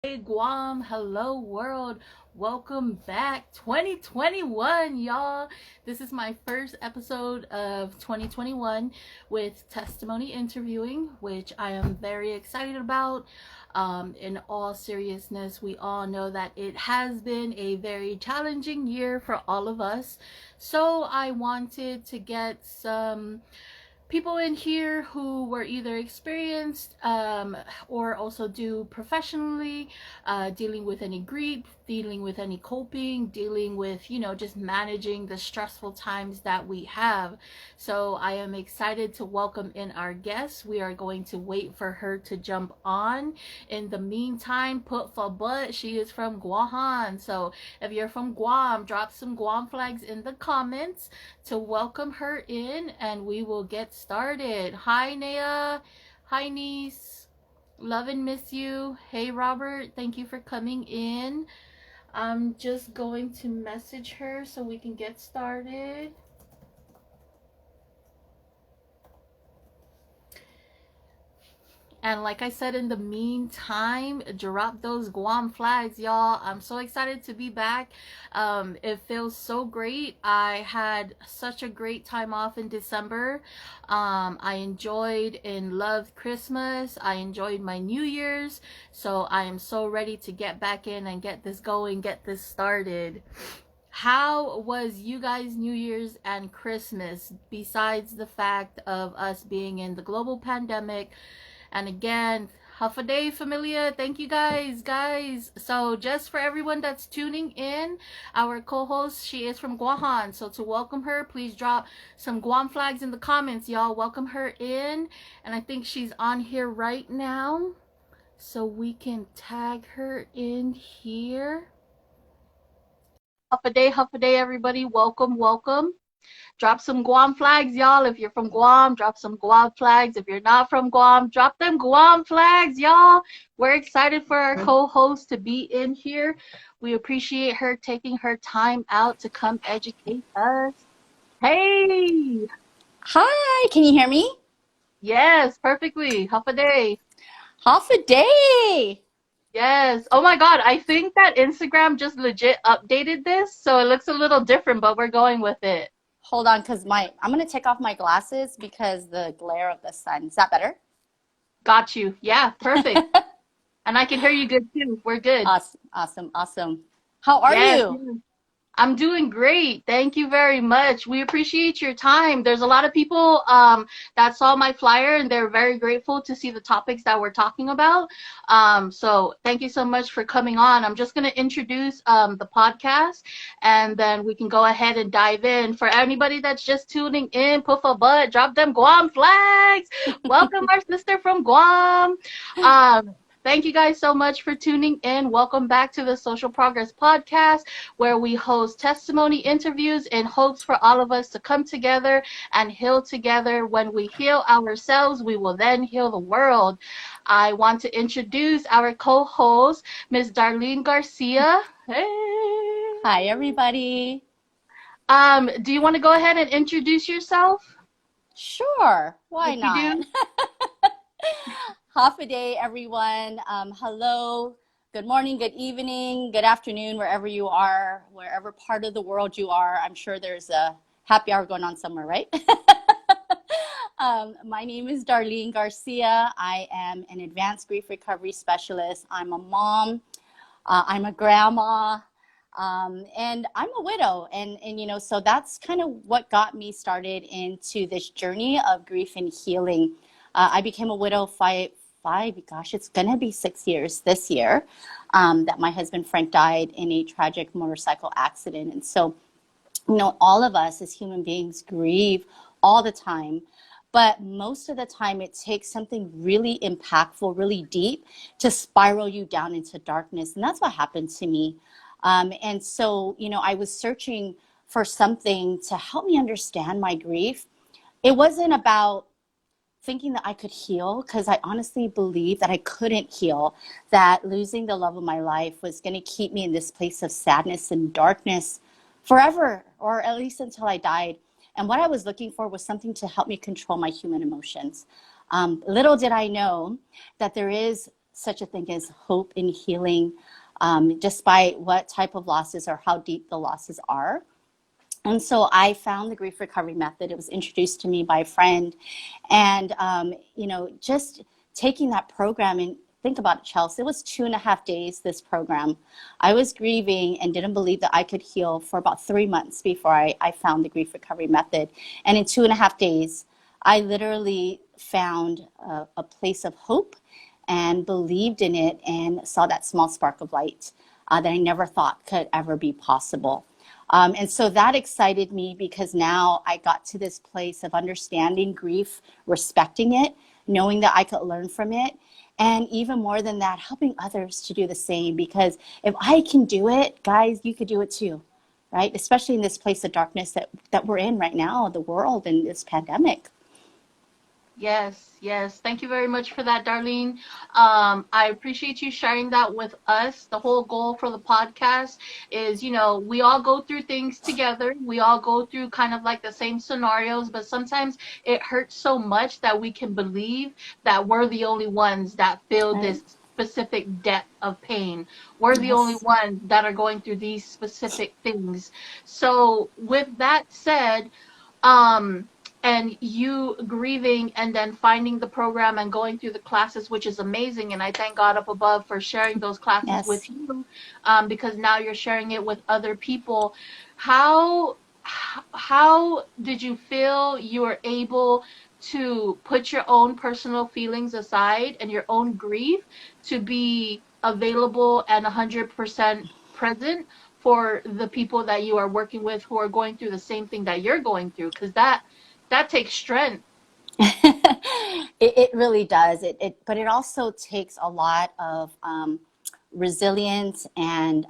Hey Guam, hello world. Welcome back 2021, y'all. This is my first episode of 2021 with testimony interviewing, which I am very excited about. In all seriousness, we all know that it has been a very challenging year for all of us. So I wanted to get some people in here who were either experienced or also do professionally, dealing with any grief, dealing with any coping, dealing with, just managing the stressful times that we have. So I am excited to welcome in our guest. We are going to wait for her to jump on. In the meantime, put for butt, she is from Guahan. So if you're from Guam, drop some Guam flags in the comments to welcome her in, and we will get started. Hi, Nea. Hi, niece. Love and miss you. Hey, Robert. Thank you for coming in. I'm just going to message her so we can get started. And like I said, in the meantime, drop those Guam flags, y'all. I'm so excited to be back. It feels so great. I had such a great time off in December. I enjoyed and loved Christmas. I enjoyed my New Year's. So I am so ready to get back in and get this going, get this started. How was you guys' New Year's and Christmas, besides the fact of us being in the global pandemic? And again, half a day familia. Thank you guys. So just for everyone that's tuning in, our co-host, she is from Guahan. So to welcome her, please drop some Guam flags in the comments, y'all. Welcome her in. And I think she's on here right now, so we can tag her in here. Half a day, everybody. Welcome. Drop some Guam flags, y'all. If you're from Guam, drop some Guam flags. If you're not from Guam, drop them Guam flags, y'all. We're excited for our co-host to be in here. We appreciate her taking her time out to come educate us. Hey! Hi, can you hear me? Yes, perfectly. Half a day. Half a day. Yes. Oh my God, I think that Instagram just legit updated this, so it looks a little different, but we're going with it. Hold on, because I'm gonna take off my glasses because the glare of the sun. Is that better? Got you. Yeah, perfect. And I can hear you good too. We're good. Awesome. How are Yes. you? Yes. I'm doing great. Thank you very much. We appreciate your time. There's a lot of people that saw my flyer and they're very grateful to see the topics that we're talking about. So thank you so much for coming on. I'm just going to introduce the podcast and then we can go ahead and dive in. For anybody that's just tuning in, poof a butt, drop them Guam flags. Welcome our sister from Guam. Thank you guys so much for tuning in. Welcome back to the Social Progress Podcast, where we host testimony interviews in hopes for all of us to come together and heal together. When we heal ourselves, we will then heal the world. I want to introduce our co-host, Miss Darlene Garcia. Hey. Hi, everybody. Do you want to go ahead and introduce yourself? Sure, why If you not? do. Half a day, everyone. Hello, good morning, good evening, good afternoon, wherever you are, wherever part of the world you are. I'm sure there's a happy hour going on somewhere, right? My name is Darlene Garcia. I am an advanced grief recovery specialist. I'm a mom. I'm a grandma. And I'm a widow. And so that's kind of what got me started into this journey of grief and healing. I became a widow gosh, it's going to be 6 years this year, that my husband Frank died in a tragic motorcycle accident. And so, all of us as human beings grieve all the time. But most of the time, it takes something really impactful, really deep to spiral you down into darkness. And that's what happened to me. And so, I was searching for something to help me understand my grief. It wasn't about thinking that I could heal, because I honestly believed that I couldn't heal, that losing the love of my life was going to keep me in this place of sadness and darkness forever, or at least until I died. And what I was looking for was something to help me control my human emotions. Little did I know that there is such a thing as hope and healing, despite what type of losses or how deep the losses are. And so I found the grief recovery method. It was introduced to me by a friend. And, just taking that program, and think about it, Chelsea, it was 2.5 days, this program. I was grieving and didn't believe that I could heal for about 3 months before I found the grief recovery method. And in 2.5 days, I literally found a place of hope and believed in it and saw that small spark of light that I never thought could ever be possible. And so that excited me because now I got to this place of understanding grief, respecting it, knowing that I could learn from it. And even more than that, helping others to do the same. Because if I can do it, guys, you could do it too, right? Especially in this place of darkness that we're in right now, the world and this pandemic. Yes, yes. Thank you very much for that, Darlene. I appreciate you sharing that with us. The whole goal for the podcast is, we all go through things together. We all go through kind of like the same scenarios, but sometimes it hurts so much that we can believe that we're the only ones that feel Right? this specific depth of pain. We're the only Yes. ones that are going through these specific things. So, with that said, um and you grieving and then finding the program and going through the classes, which is amazing, and I thank God up above for sharing those classes with Yes. you, because now you're sharing it with other people. How did you feel you were able to put your own personal feelings aside and your own grief to be available and 100% present for the people that you are working with who are going through the same thing that you're going through? Because that takes strength. It really does. But it also takes a lot of resilience and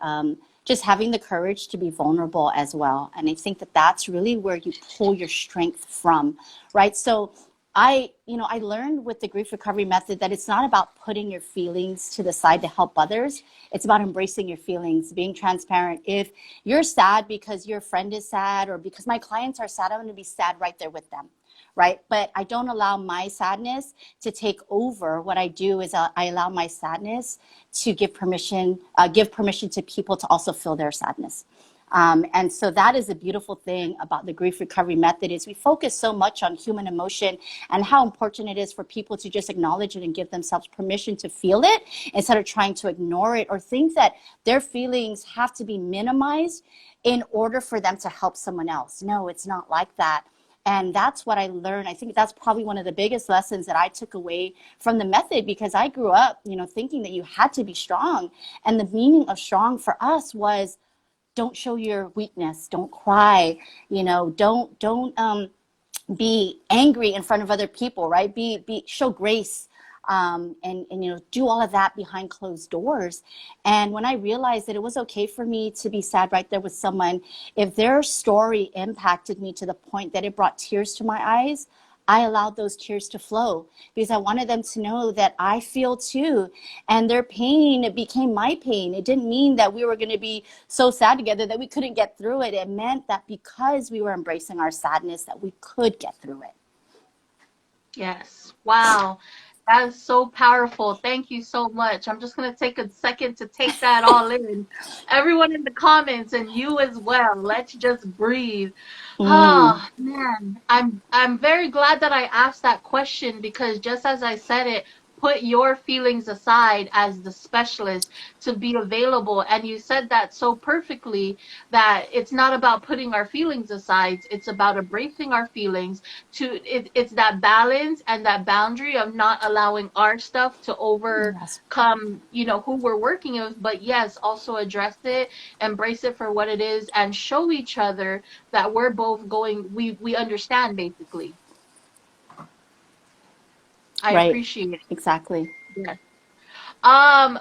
just having the courage to be vulnerable as well. And I think that that's really where you pull your strength from, right? So I learned with the grief recovery method that it's not about putting your feelings to the side to help others. It's about embracing your feelings, being transparent. If you're sad because your friend is sad or because my clients are sad, I'm going to be sad right there with them, right? But I don't allow my sadness to take over. What I do is I allow my sadness to give permission to people to also feel their sadness. And so that is a beautiful thing about the grief recovery method is we focus so much on human emotion and how important it is for people to just acknowledge it and give themselves permission to feel it instead of trying to ignore it or think that their feelings have to be minimized in order for them to help someone else. No, it's not like that. And that's what I learned. I think that's probably one of the biggest lessons that I took away from the method because I grew up, thinking that you had to be strong. And the meaning of strong for us was don't show your weakness, don't cry, don't be angry in front of other people, right? Be show grace, and do all of that behind closed doors. And when I realized that it was okay for me to be sad right there with someone, if their story impacted me to the point that it brought tears to my eyes, I allowed those tears to flow because I wanted them to know that I feel too. And their pain became my pain. It didn't mean that we were going to be so sad together that we couldn't get through it. It meant that because we were embracing our sadness, that we could get through it. Yes. Wow. That is so powerful. Thank you so much. I'm just going to take a second to take that all in. Everyone in the comments and you as well. Let's just breathe. Mm, Oh, man. I'm very glad that I asked that question because just as I said it, put your feelings aside as the specialist to be available. And you said that so perfectly that it's not about putting our feelings aside. It's about embracing our feelings it's that balance and that boundary of not allowing our stuff to yes. overcome, who we're working with, but yes, also address it, embrace it for what it is, and show each other that we're both going, we understand basically. I Right. appreciate it. Exactly. Yes.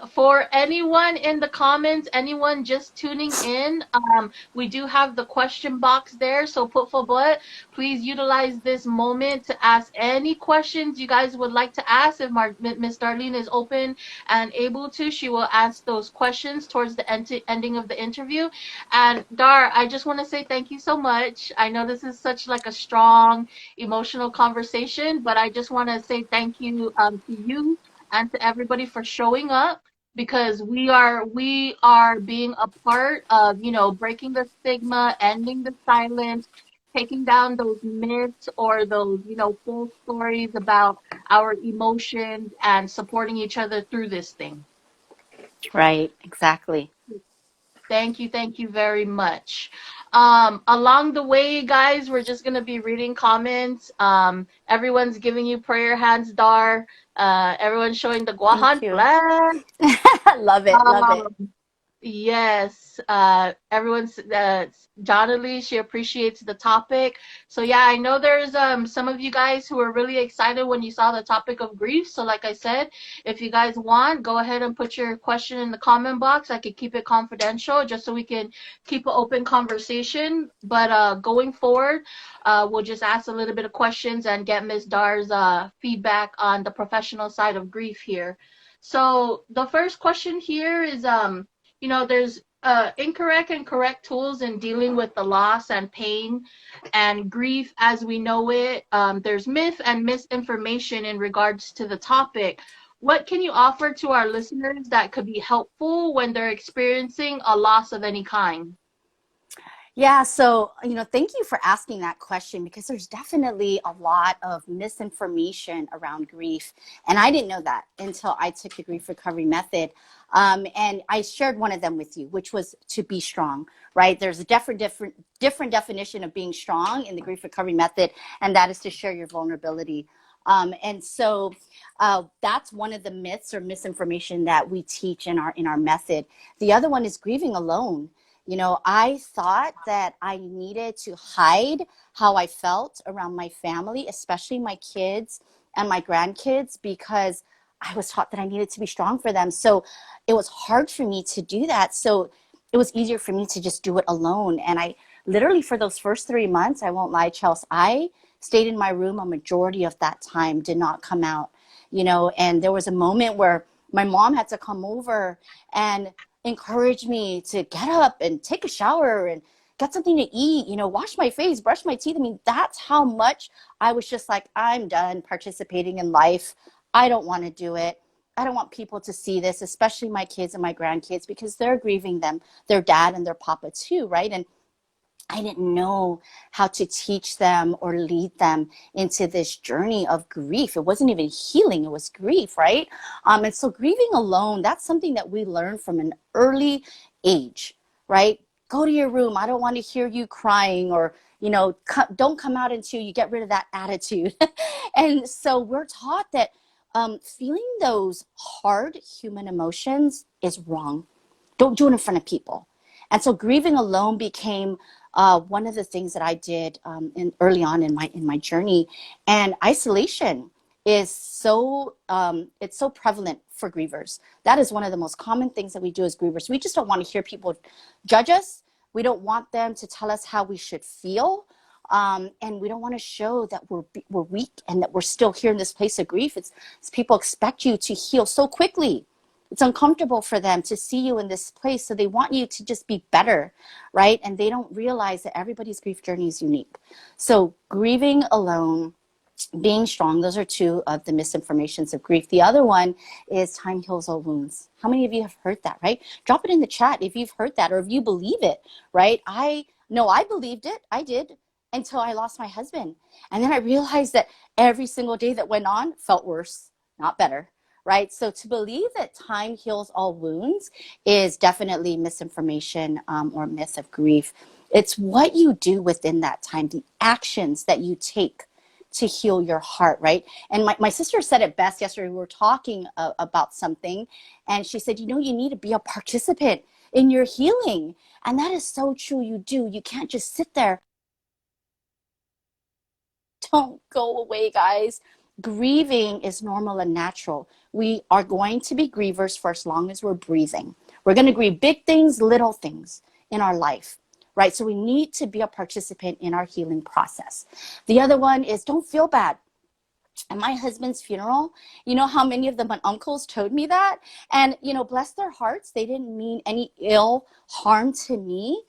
For anyone in the comments, anyone just tuning in, we do have the question box there. So put for butt, please utilize this moment to ask any questions you guys would like to ask. If Miss Darlene is open and able to, she will ask those questions towards the ending of the interview. And Dar, I just want to say thank you so much. I know this is such like a strong emotional conversation, but I just want to say thank you to you and to everybody for showing up, because we are being a part of, breaking the stigma, ending the silence, taking down those myths or those, false stories about our emotions and supporting each other through this thing. Right, exactly. Thank you very much. Along the way, guys, we're just gonna be reading comments. Everyone's giving you prayer hands, Dar. Everyone's showing the Thank Guahan you. flag. Love it, love it. Um, Yes, everyone's Donna Lee, she appreciates the topic. So yeah, I know there's some of you guys who were really excited when you saw the topic of grief. So like I said, if you guys want, go ahead and put your question in the comment box. I could keep it confidential just so we can keep an open conversation. But going forward, we'll just ask a little bit of questions and get Miss Dar's feedback on the professional side of grief here. So the first question here is there's incorrect and correct tools in dealing with the loss and pain and grief as we know it. There's myth and misinformation in regards to the topic. What can you offer to our listeners that could be helpful when they're experiencing a loss of any kind? Yeah, so, thank you for asking that question because there's definitely a lot of misinformation around grief. And I didn't know that until I took the grief recovery method. And I shared one of them with you, which was to be strong, right? There's a different definition of being strong in the grief recovery method, and that is to share your vulnerability. And so that's one of the myths or misinformation that we teach in our method. The other one is grieving alone. I thought that I needed to hide how I felt around my family, especially my kids and my grandkids, because I was taught that I needed to be strong for them. So it was hard for me to do that. So it was easier for me to just do it alone. And I literally, for those first 3 months, I won't lie, Chelsea, I stayed in my room a majority of that time, did not come out, and there was a moment where my mom had to come over and encourage me to get up and take a shower and get something to eat, wash my face, brush my teeth. I mean, that's how much I was just like, I'm done participating in life. I don't want to do it. I don't want people to see this, especially my kids and my grandkids, because they're grieving them, their dad and their papa too, right? And I didn't know how to teach them or lead them into this journey of grief. It wasn't even healing, it was grief, right? And so grieving alone, that's something that we learn from an early age, right? Go to your room. I don't want to hear you crying, or, don't come out until you get rid of that attitude. And so we're taught that feeling those hard human emotions is wrong. Don't do it in front of people. And so grieving alone became one of the things that I did early on in my journey. And isolation is it's so prevalent for grievers. That is one of the most common things that we do as grievers. We just don't want to hear people judge us. We don't want them to tell us how we should feel. And we don't want to show that we're weak and that we're still here in this place of grief. It's people expect you to heal so quickly. It's uncomfortable for them to see you in this place. So they want you to just be better, right? And they don't realize that everybody's grief journey is unique. So grieving alone, being strong, those are two of the misinformations of grief. The other one is time heals all wounds. How many of you have heard that, right? Drop it in the chat if you've heard that or if you believe it, right? I know I believed it. I did until I lost my husband. And then I realized that every single day that went on felt worse, not better. Right? So to believe that time heals all wounds is definitely misinformation or myth of grief. It's what you do within that time, the actions that you take to heal your heart, right? And my sister said it best yesterday. We were talking about something, and she said, you need to be a participant in your healing. And that is so true. You do. You can't just sit there. Don't go away, guys. Grieving is normal and natural. We are going to be grievers for as long as we're breathing. We're going to grieve big things, little things in our life, right? So we need to be a participant in our healing process. The other one is don't feel bad. At my husband's funeral, you know how many of them, my uncles told me that? And, bless their hearts, they didn't mean any ill harm to me,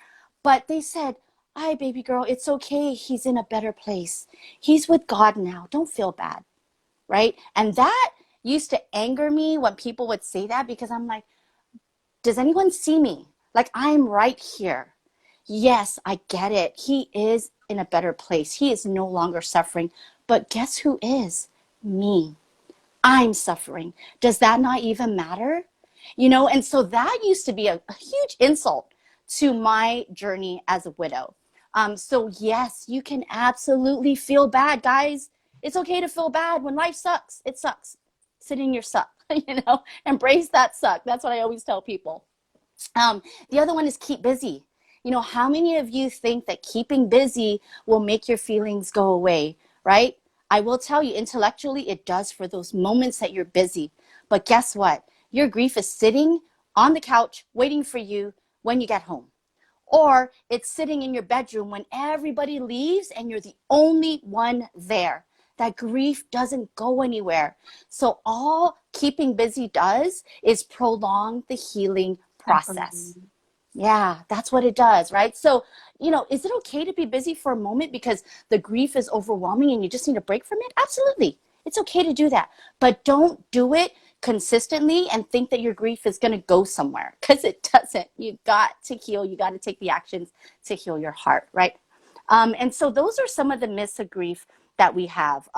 but they said, "Hi, baby girl, it's okay. He's in a better place. He's with God now. Don't feel bad." Right? And that used to anger me when people would say that, because I'm like, does anyone see me? Like, I'm right here. Yes, I get it. He is in a better place. He is no longer suffering. But guess who is? Me. I'm suffering. Does that not even matter? And so that used to be a huge insult to my journey as a widow. So, yes, you can absolutely feel bad, guys. It's okay to feel bad when life sucks. It sucks. Sit in your suck, embrace that suck. That's what I always tell people. The other one is keep busy. How many of you think that keeping busy will make your feelings go away, right? I will tell you, intellectually, it does for those moments that you're busy. But guess what? Your grief is sitting on the couch waiting for you when you get home. Or it's sitting in your bedroom when everybody leaves and you're the only one there. That grief doesn't go anywhere. So all keeping busy does is prolong the healing process. Definitely. Yeah, that's what it does, right? So, is it okay to be busy for a moment because the grief is overwhelming and you just need a break from it? Absolutely. It's okay to do that. But don't do it consistently and think that your grief is going to go somewhere, because it doesn't. You got to heal. You got to take the actions to heal your heart, right? And so those are some of the myths of grief that we have.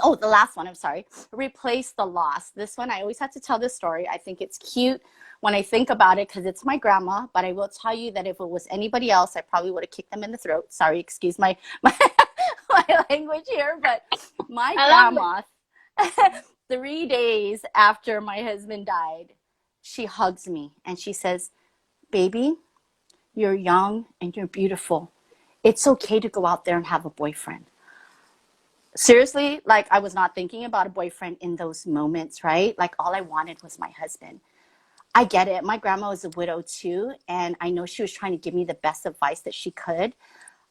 Oh, the last one, I'm sorry. Replace the loss. This one, I always have to tell this story. I think it's cute when I think about it because it's my grandma, but I will tell you that if it was anybody else, I probably would have kicked them in the throat. Sorry, excuse my my language here, but my I love it. grandma, 3 days after my husband died, she hugs me and she says, "Baby, you're young and you're beautiful. It's okay to go out there and have a boyfriend." Seriously, like, I was not thinking about a boyfriend in those moments, right? Like, all I wanted was my husband. I get it. My grandma was a widow too, and I know she was trying to give me the best advice that she could.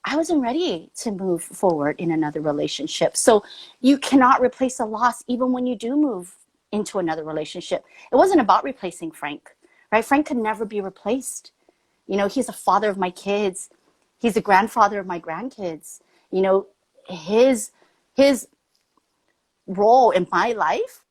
I wasn't ready to move forward in another relationship. So you cannot replace a loss even when you do move into another relationship. It wasn't about replacing Frank, right? Frank could never be replaced. He's a father of my kids. He's a grandfather of my grandkids. You know, his his role in my life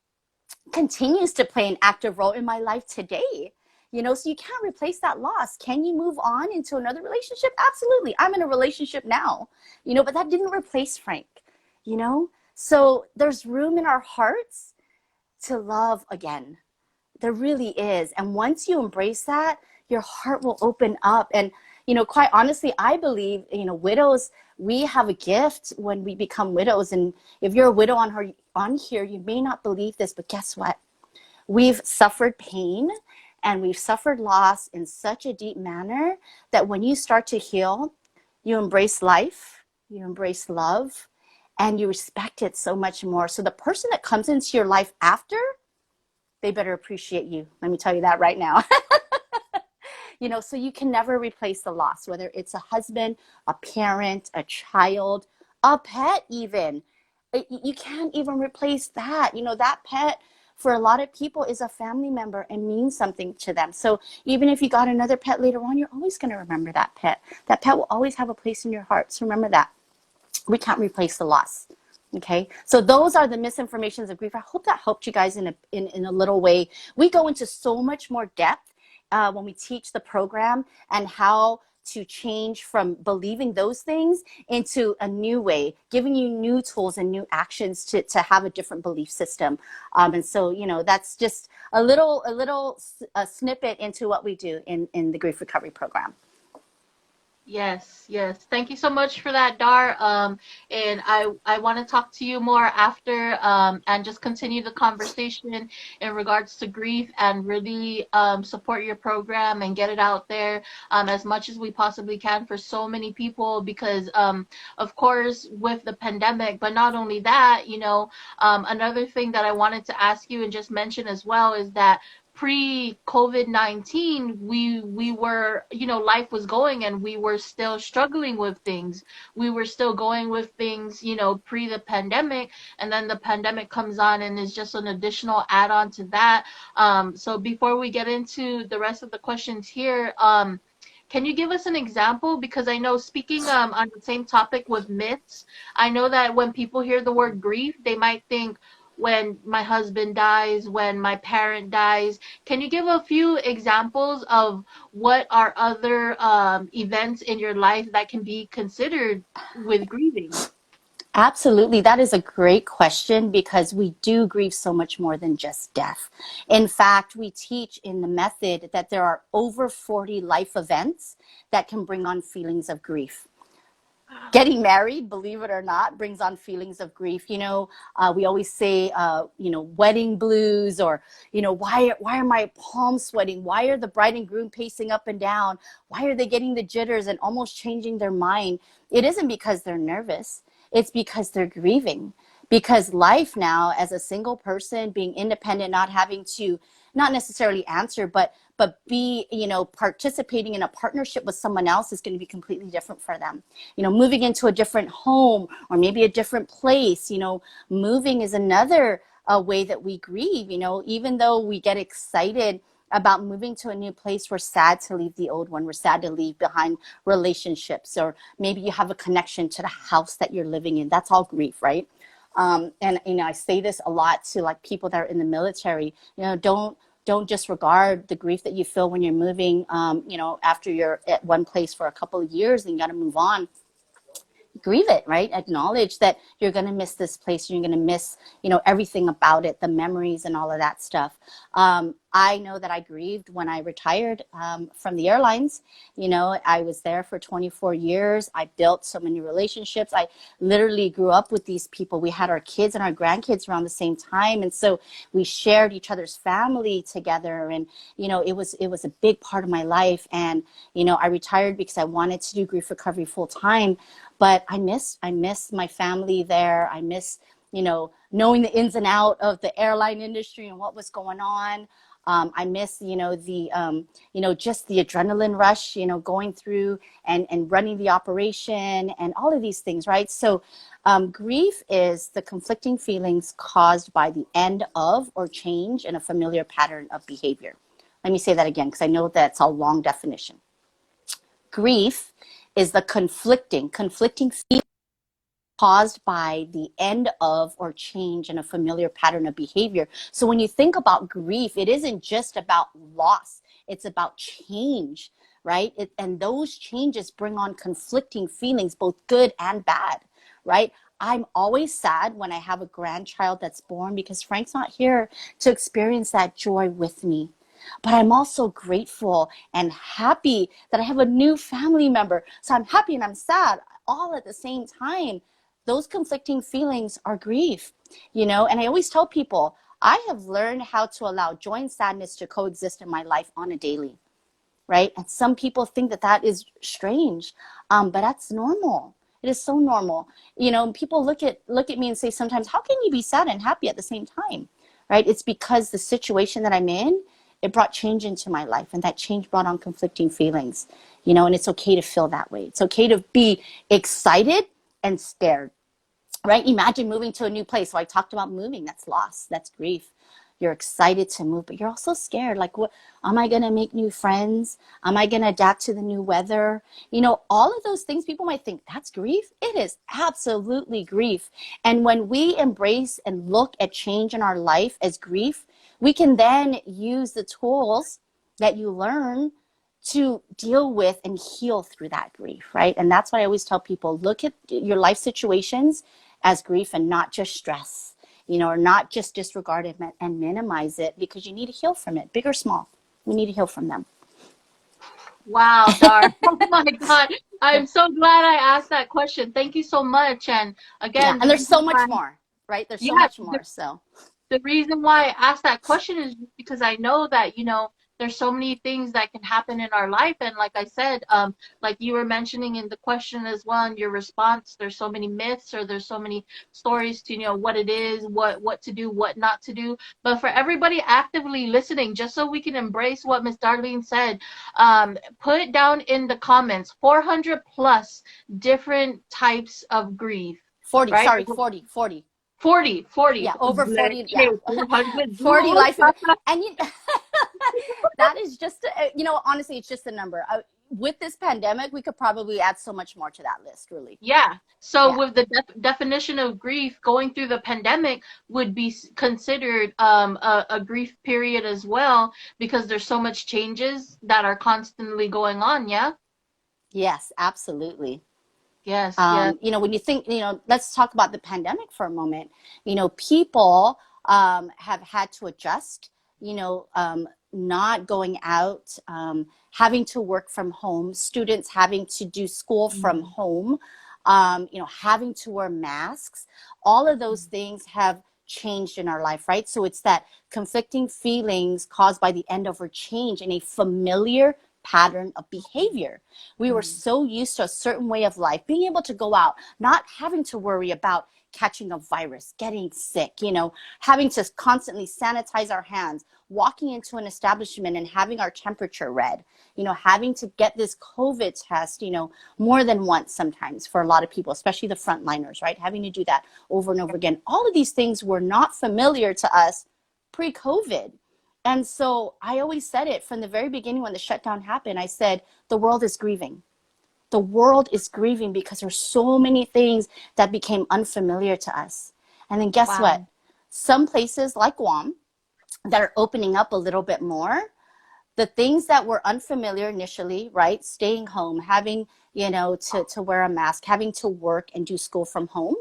continues to play an active role in my life today. So you can't replace that loss. Can you move on into another relationship? Absolutely. I'm in a relationship now, but that didn't replace Frank, you know? So there's room in our hearts to love again. There really is. And once you embrace that, your heart will open up. And, quite honestly, I believe, widows, we have a gift when we become widows. And if you're a widow on here, you may not believe this, but guess what? We've suffered pain and we've suffered loss in such a deep manner that when you start to heal, you embrace life, you embrace love, and you respect it so much more. So the person that comes into your life after, they better appreciate you. Let me tell you that right now. So you can never replace the loss, whether it's a husband, a parent, a child, a pet even. You can't even replace that. That pet for a lot of people is a family member and means something to them. So even if you got another pet later on, you're always going to remember that pet. That pet will always have a place in your heart. So remember that. We can't replace the loss. Okay, so those are the misinformations of grief. I hope that helped you guys in a little way. We go into so much more depth when we teach the program and how to change from believing those things into a new way, giving you new tools and new actions to have a different belief system. And so, that's just a snippet into what we do in the grief recovery program. Yes, yes. Thank you so much for that, Dar. And I want to talk to you more after, and just continue the conversation in regards to grief and really support your program and get it out there as much as we possibly can for so many people because of course with the pandemic, but not only that, another thing that I wanted to ask you and just mention as well is that pre-COVID-19, we were, life was going and we were still struggling with things. We were still going with things, pre the pandemic, and then the pandemic comes on and is just an additional add-on to that. So before we get into the rest of the questions here, can you give us an example? Because I know speaking on the same topic with myths, I know that when people hear the word grief, they might think, when my husband dies, when my parent dies. Can you give a few examples of what are other events in your life that can be considered with grieving? Absolutely. That is a great question because we do grieve so much more than just death. In fact, we teach in the method that there are over 40 life events that can bring on feelings of grief. Getting married, believe it or not, brings on feelings of grief. We always say, wedding blues, or, why are my palms sweating? Why are the bride and groom pacing up and down? Why are they getting the jitters and almost changing their mind? It isn't because they're nervous. It's because they're grieving. Because life now, as a single person, being independent, not having to, not necessarily answer, but be, participating in a partnership with someone else is going to be completely different for them. Moving into a different home or maybe a different place, moving is another way that we grieve. Even though we get excited about moving to a new place, we're sad to leave the old one. We're sad to leave behind relationships, or maybe you have a connection to the house that you're living in. That's all grief, right? And I say this a lot to like people that are in the military. Don't disregard the grief that you feel when you're moving. After you're at one place for a couple of years, and you got to move on. Grieve it, right? Acknowledge that you're going to miss this place. You're going to miss, everything about it, the memories and all of that stuff. I know that I grieved when I retired from the airlines. I was there for 24 years. I built so many relationships. I literally grew up with these people. We had our kids and our grandkids around the same time. And so we shared each other's family together. And, it was a big part of my life. And, I retired because I wanted to do grief recovery full time. But I miss my family there. I miss, knowing the ins and out of the airline industry and what was going on. I miss, just the adrenaline rush, going through and running the operation and all of these things, right? So grief is the conflicting feelings caused by the end of or change in a familiar pattern of behavior. Let me say that again, because I know that's a long definition. Grief is the conflicting feelings caused by the end of or change in a familiar pattern of behavior. So when you think about grief, it isn't just about loss. It's about change, right? And those changes bring on conflicting feelings, both good and bad, right? I'm always sad when I have a grandchild that's born because Frank's not here to experience that joy with me. But I'm also grateful and happy that I have a new family member. So I'm happy and I'm sad all at the same time. Those conflicting feelings are grief, and I always tell people, I have learned how to allow joy and sadness to coexist in my life on a daily, right? And some people think that that is strange, but that's normal. It is so normal. People look at me and say sometimes, how can you be sad and happy at the same time, right? It's because the situation that I'm in, it brought change into my life, and that change brought on conflicting feelings, and it's okay to feel that way. It's okay to be excited and scared, right? Imagine moving to a new place. So I talked about moving. That's loss. That's grief. You're excited to move, but you're also scared. Like, what, am I going to make new friends? Am I going to adapt to the new weather? All of those things, people might think that's grief. It is absolutely grief. And when we embrace and look at change in our life as grief, we can then use the tools that you learn to deal with and heal through that grief, right? And that's why I always tell people, look at your life situations as grief and not just stress, or not just disregard it and minimize it, because you need to heal from it, big or small. We need to heal from them. Wow, Dar. Oh my God. I'm so glad I asked that question. Thank you so much. And Yeah, again, and the there's reason so why, much more, right? There's so yeah, much more, so. the reason why I asked that question is just because I know that, there's so many things that can happen in our life. And like I said, like you were mentioning in the question as well, in your response, there's so many myths, or there's so many stories to, what it is, what to do, what not to do. But for everybody actively listening, just so we can embrace what Miss Darlene said, put down in the comments 400 plus different types of grief, 40, right? sorry, 40. 40. Yeah, over 40, Okay, yeah. 400. 40 life events. And that is just, honestly, it's just a number. with this pandemic, we could probably add so much more to that list, really. Yeah. So Yeah. with the definition of grief, going through the pandemic would be considered a grief period as well because there's so much changes that are constantly going on. Yeah. Yes, absolutely. Yes. Yes. You know, when you think, you know, let's talk about the pandemic for a moment. You know, people have had to adjust, you know, not going out, having to work from home, students having to do school from Mhm. home, you know, having to wear masks. All of those things have changed in our life, right? So it's that conflicting feelings caused by the end of a change in a familiar pattern of behavior. We were Mhm. so used to a certain way of life, being able to go out, not having to worry about catching a virus, getting sick, you know, having to constantly sanitize our hands, walking into an establishment and having our temperature read, you know, having to get this COVID test, you know, more than once sometimes for a lot of people, especially the frontliners, right? Having to do that over and over again. All of these things were not familiar to us pre-COVID. And so I always said it from the very beginning when the shutdown happened. I said, the world is grieving. The world is grieving because there's so many things that became unfamiliar to us. And then guess what? Wow. Some places like Guam that are opening up a little bit more, the things that were unfamiliar initially, right? Staying home, having, you know, to wear a mask, having to work and do school from home.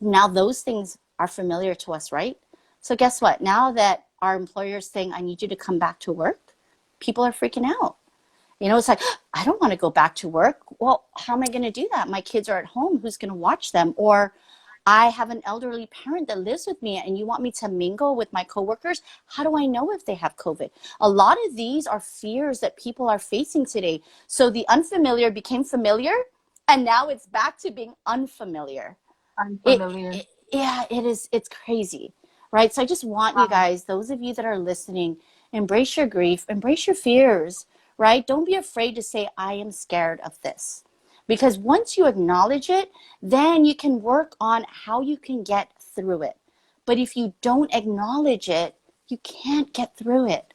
Now those things are familiar to us, right? So guess what? Now that our employer is saying, I need you to come back to work, people are freaking out. You know, it's like, I don't want to go back to work. Well, how am I going to do that? My kids are at home. Who's going to watch them? Or I have an elderly parent that lives with me and you want me to mingle with my coworkers. How do I know if they have COVID? A lot of these are fears that people are facing today. So the unfamiliar became familiar and now it's back to being unfamiliar. it, Unfamiliar. yeah, it is, it's crazy, right? So I just want you Wow. guys, those of you that are listening, embrace your grief, embrace your fears, right? Don't be afraid to say, I am scared of this, because once you acknowledge it, then you can work on how you can get through it. But if you don't acknowledge it, you can't get through it,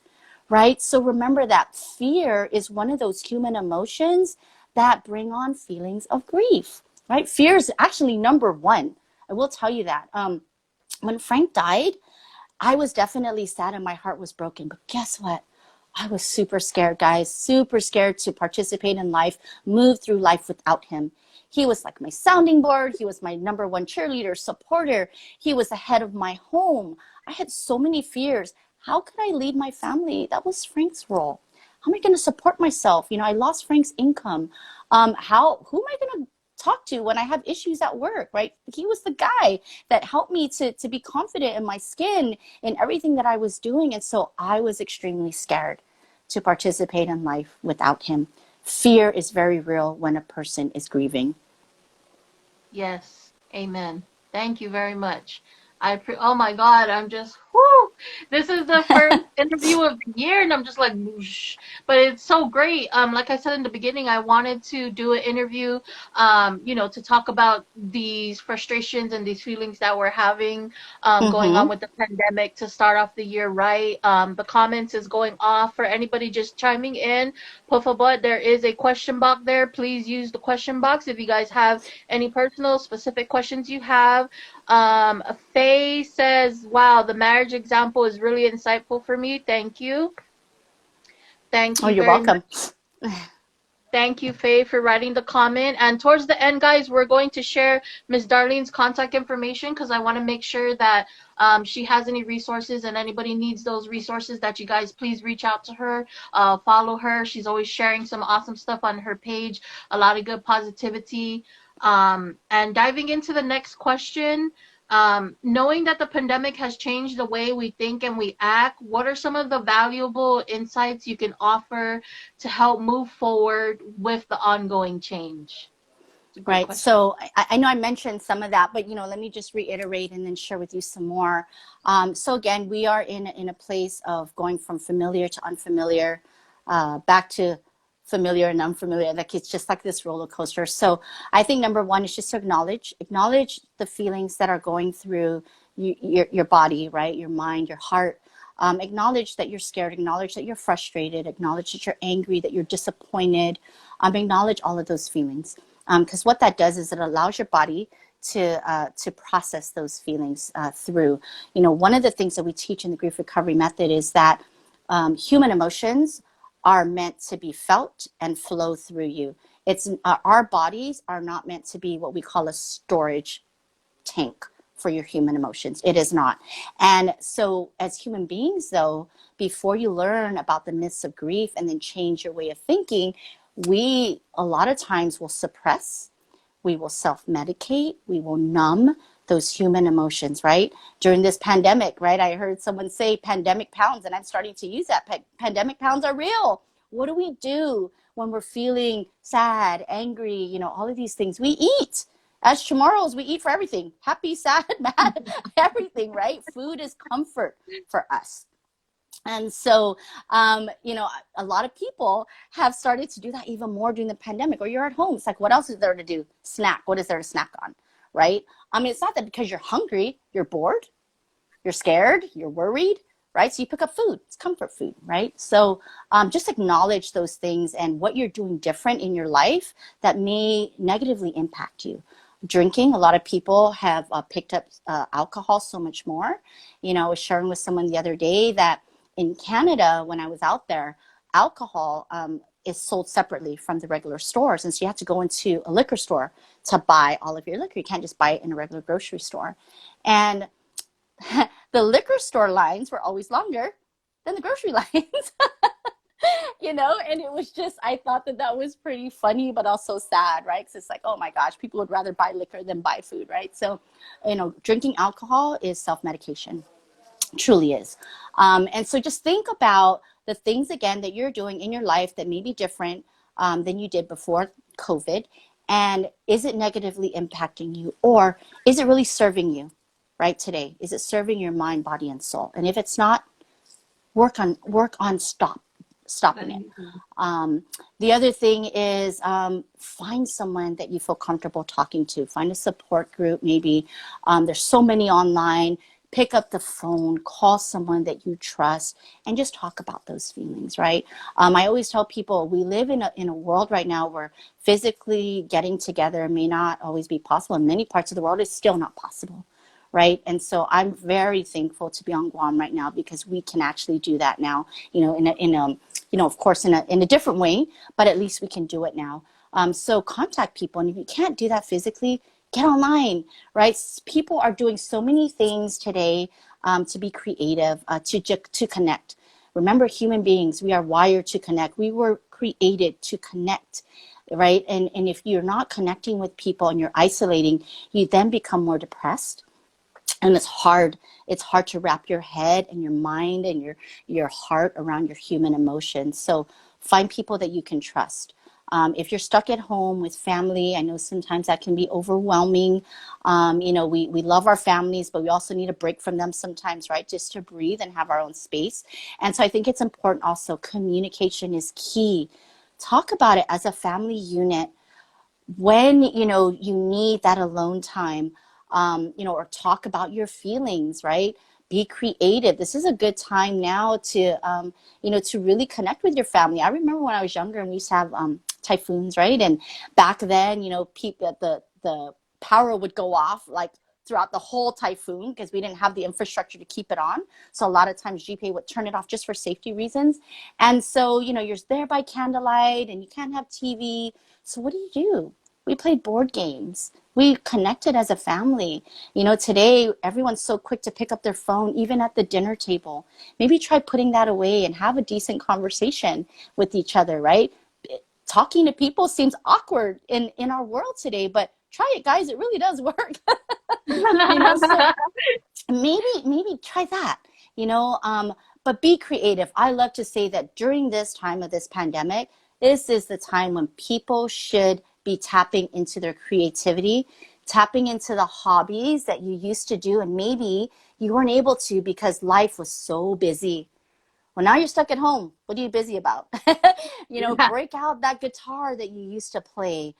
right? So remember that fear is one of those human emotions that bring on feelings of grief, right? Fear is actually number one. I will tell you that. When Frank died, I was definitely sad and my heart was broken. But guess what? I was super scared, guys, super scared to participate in life, move through life without him. He was like my sounding board. He was my number one cheerleader, supporter. He was the head of my home. I had so many fears. How could I lead my family? That was Frank's role. How am I going to support myself? You know, I lost Frank's income. Who am I going to talk to when I have issues at work, right? He was the guy that helped me to be confident in my skin, in everything that I was doing. And so I was extremely scared to participate in life without him. Fear is very real when a person is grieving. Yes. Amen. Thank you very much. Oh my God, I'm just whoo. This is the first interview of the year and I'm just like whoosh. But it's so great. Like I said in the beginning, I wanted to do an interview to talk about these frustrations and these feelings that we're having going on Mm-hmm. with the pandemic to start off the year right. The comments is going off for anybody just chiming in. Puffa, there is a question box there. Please use the question box if you guys have any personal, specific questions you have. Faye says, wow, the marriage example is really insightful for me. Thank you. Thank Oh, you you're very much. welcome. Thank you, Faye, for writing the comment. And towards the end, guys, we're going to share Miss Darlene's contact information because I want to make sure that she has any resources and anybody needs those resources that you guys please reach out to her, follow her. She's always sharing some awesome stuff on her page, a lot of good positivity. And diving into the next question, knowing that the pandemic has changed the way we think and we act, what are some of the valuable insights you can offer to help move forward with the ongoing change? It's a great Right. question. So I know I mentioned some of that, but you know, let me just reiterate and then share with you some more. So again, we are in a place of going from familiar to unfamiliar, back to familiar and unfamiliar. Like it's just like this roller coaster. So I think number one is just to acknowledge the feelings that are going through your body, right? Your mind, your heart. Acknowledge that you're scared, acknowledge that you're frustrated, acknowledge that you're angry, that you're disappointed. Acknowledge all of those feelings. Because what that does is it allows your body to process those feelings through. You know, one of the things that we teach in the grief recovery method is that human emotions are meant to be felt and flow through you. It's our bodies are not meant to be what we call a storage tank for your human emotions. It is not. And so as human beings, though, before you learn about the myths of grief and then change your way of thinking, we a lot of times will suppress, we will self-medicate, we will numb those human emotions, right? During this pandemic, right? I heard someone say pandemic pounds, and I'm starting to use that. Pandemic pounds are real. What do we do when we're feeling sad, angry, you know, all of these things? We eat. As tomorrows, we eat for everything. Happy, sad, mad, everything, right? Food is comfort for us. And so, you know, a lot of people have started to do that even more during the pandemic. Or you're at home. It's like, what else is there to do? Snack. What is there to snack on, right? I mean, it's not that because you're hungry, you're bored, you're scared, you're worried, right? So you pick up food. It's comfort food, right? So just acknowledge those things and what you're doing different in your life that may negatively impact you. Drinking, a lot of people have picked up alcohol so much more. You know, I was sharing with someone the other day that in Canada, when I was out there, alcohol is sold separately from the regular stores. And so you have to go into a liquor store to buy all of your liquor. You can't just buy it in a regular grocery store. And the liquor store lines were always longer than the grocery lines. You know, and it was just, I thought that that was pretty funny, but also sad, right? Because it's like, oh my gosh, people would rather buy liquor than buy food, right? So, you know, drinking alcohol is self-medication, truly is. And so just think about the things, again, that you're doing in your life that may be different than you did before COVID. And is it negatively impacting you, or is it really serving you, right, today? Is it serving your mind, body, and soul? And if it's not, work on stopping it. The other thing is find someone that you feel comfortable talking to. Find a support group, maybe. There's so many online. Pick up the phone, call someone that you trust, and just talk about those feelings, right? I always tell people we live in a world right now where physically getting together may not always be possible. In many parts of the world, it's still not possible. Right. And so I'm very thankful to be on Guam right now because we can actually do that now, you know, you know, of course, in a different way, but at least we can do it now. So contact people. And if you can't do that physically, get online, right? People are doing so many things today to be creative, to connect. Remember, human beings, we are wired to connect. We were created to connect, right? And if you're not connecting with people and you're isolating, you then become more depressed. And it's hard to wrap your head and your mind and your heart around your human emotions. So find people that you can trust. If you're stuck at home with family, I know sometimes that can be overwhelming. You know, we love our families, but we also need a break from them sometimes, right? Just to breathe and have our own space. And so I think it's important also, communication is key. Talk about it as a family unit. When, you know, you need that alone time, you know, or talk about your feelings, right? Be creative. This is a good time now to, you know, to really connect with your family. I remember when I was younger and we used to have typhoons, right? And back then, you know, the power would go off like throughout the whole typhoon because we didn't have the infrastructure to keep it on. So a lot of times GPA would turn it off just for safety reasons. And so, you know, you're there by candlelight and you can't have TV. So what do? We played board games. We connected as a family. You know, today, everyone's so quick to pick up their phone, even at the dinner table. Maybe try putting that away and have a decent conversation with each other, right? Talking to people seems awkward in our world today, but try it, guys. It really does work. You know, so maybe try that, you know, but be creative. I love to say that during this time of this pandemic, this is the time when people should be tapping into their creativity, tapping into the hobbies that you used to do and maybe you weren't able to because life was so busy. Well, now you're stuck at home. What are you busy about? You know, break out that guitar that you used to play.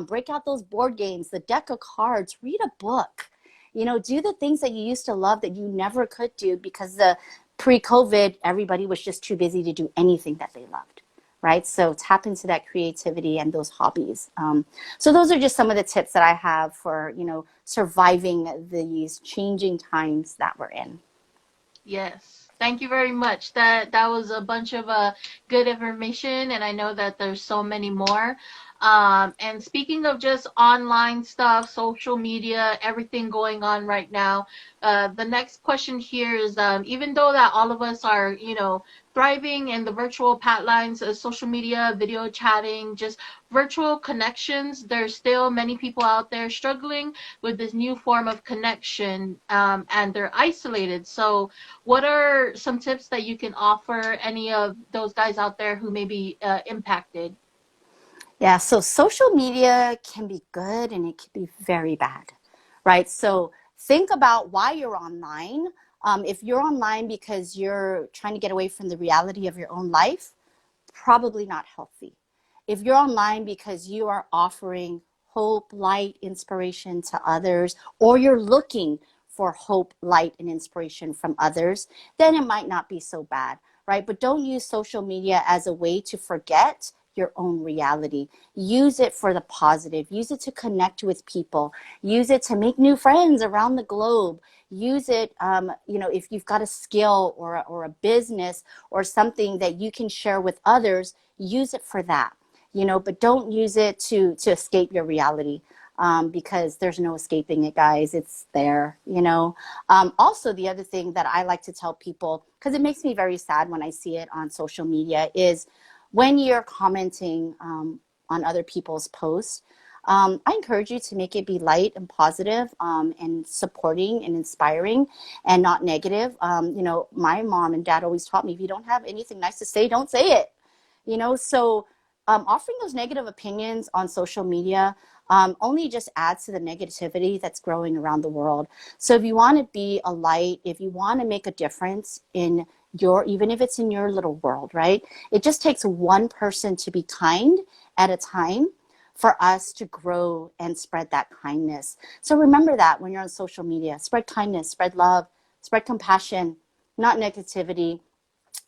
Break out those board games, the deck of cards, read a book. You know, do the things that you used to love that you never could do because the pre-COVID, everybody was just too busy to do anything that they loved, right? So tap into that creativity and those hobbies. So those are just some of the tips that I have for, surviving these changing times that we're in. Yes. Thank you very much. That was a bunch of good information, and I know that there's so many more. And speaking of just online stuff, social media, everything going on right now, the next question here is, even though that all of us are, thriving in the virtual pat lines, social media, video chatting, just virtual connections, there's still many people out there struggling with this new form of connection, and they're isolated. So what are some tips that you can offer any of those guys out there who may be impacted? Yeah, so social media can be good and it can be very bad, right? So think about why you're online. If you're online because you're trying to get away from the reality of your own life, probably not healthy. If you're online because you are offering hope, light, inspiration to others, or you're looking for hope, light, and inspiration from others, then it might not be so bad, right? But don't use social media as a way to forget your own reality. Use it for the positive. Use it to connect with people. Use it to make new friends around the globe. Use it, if you've got a skill or a business or something that you can share with others, use it for that, but don't use it to escape your reality, because there's no escaping it, guys. It's there, Also, the other thing that I like to tell people, because it makes me very sad when I see it on social media, is when you're commenting on other people's posts, I encourage you to make it be light and positive, and supporting and inspiring and not negative. My mom and dad always taught me, if you don't have anything nice to say, don't say it. So offering those negative opinions on social media only just adds to the negativity that's growing around the world. So if you want to be a light, if you want to make a difference in even if it's in your little world, right? It just takes one person to be kind at a time for us to grow and spread that kindness. So remember that when you're on social media, spread kindness, spread love, spread compassion, not negativity.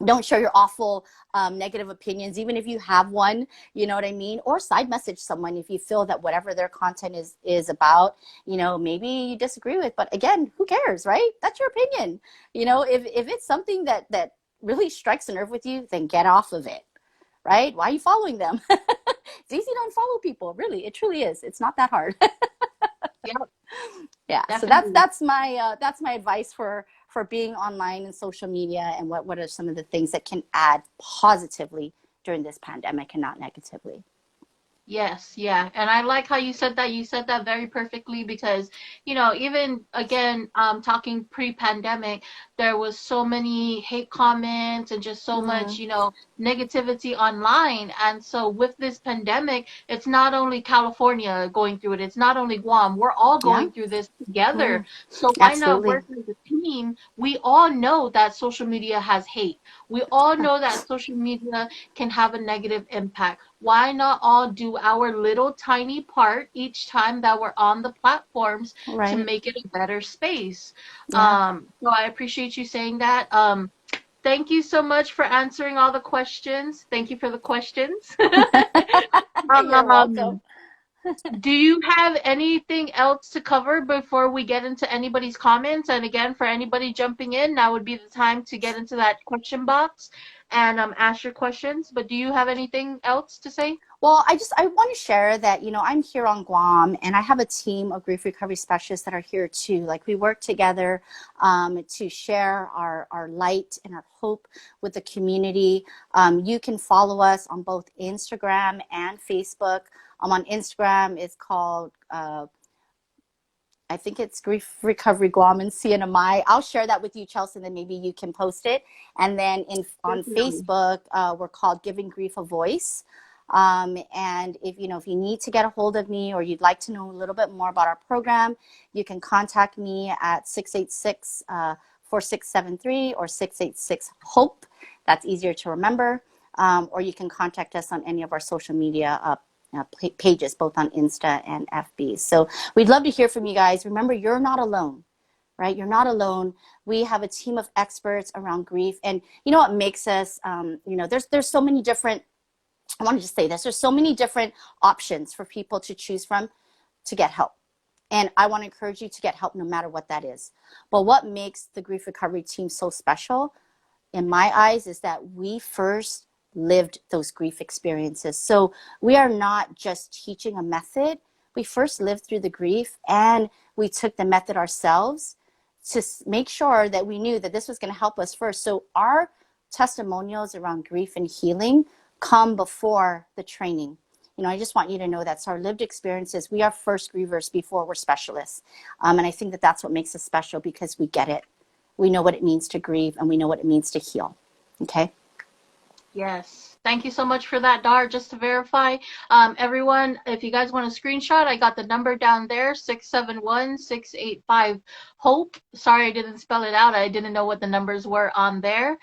Don't share your awful negative opinions, even if you have one, you know what I mean? Or side message someone if you feel that whatever their content is about, maybe you disagree with. But again, who cares, right? That's your opinion. If it's something that really strikes a nerve with you, then get off of it, right? Why are you following them? It's easy to unfollow people. Really, it truly is. It's not that hard. Yep, Yeah, so that's definitely. that's my advice for being online and social media, and what are some of the things that can add positively during this pandemic and not negatively. Yes, yeah. And I like how you said that. You said that very perfectly because, even again, talking pre-pandemic, there was so many hate comments and just so much, Mm, negativity online. And so with this pandemic, it's not only California going through it, it's not only Guam. We're all yeah, going through this together. mm, So why not absolutely. work as a team? We all know that social media has hate. We all Yeah, know that social media can have a negative impact. Why not all do our little tiny part each time that we're on the platforms to right. make it a better space? Yeah. So I appreciate you saying that. Thank you so much for answering all the questions. Thank you for the questions. You're welcome. um, do you have anything else to cover before we get into anybody's comments? And again, for anybody jumping in, now would be the time to get into that question box and ask your questions. But do you have anything else to say? Well, I want to share that, I'm here on Guam and I have a team of grief recovery specialists that are here too. Like, we work together to share our light and our hope with the community. You can follow us on both Instagram and Facebook. On Instagram, it's called, I think it's Grief Recovery Guam and CNMI. I'll share that with you, Chelsea, and then maybe you can post it. And then on Definitely. Facebook, we're called Giving Grief a Voice. And if you need to get a hold of me or you'd like to know a little bit more about our program, you can contact me at 686 4673 or 686 HOPE. That's easier to remember. Or you can contact us on any of our social media pages, both on Insta and FB. So we'd love to hear from you guys. Remember, you're not alone. right? You're not alone. We have a team of experts around grief. And you know what makes us, there's so many different, I want to just say this, there's so many different options for people to choose from to get help. And I want to encourage you to get help no matter what that is. But what makes the grief recovery team so special, in my eyes, is that we first lived those grief experiences. So we are not just teaching a method. We first lived through the grief, and we took the method ourselves to make sure that we knew that this was going to help us first. So our testimonials around grief and healing come before the training. I just want you to know that's our lived experiences. We are first grievers before we're specialists. And I think that that's what makes us special, because we get it. We know what it means to grieve, and we know what it means to heal. Okay? Yes. Thank you so much for that, Dar. Just to verify, everyone, if you guys want a screenshot, I got the number down there, 671-685-HOPE. Sorry, I didn't spell it out. I didn't know what the numbers were on there.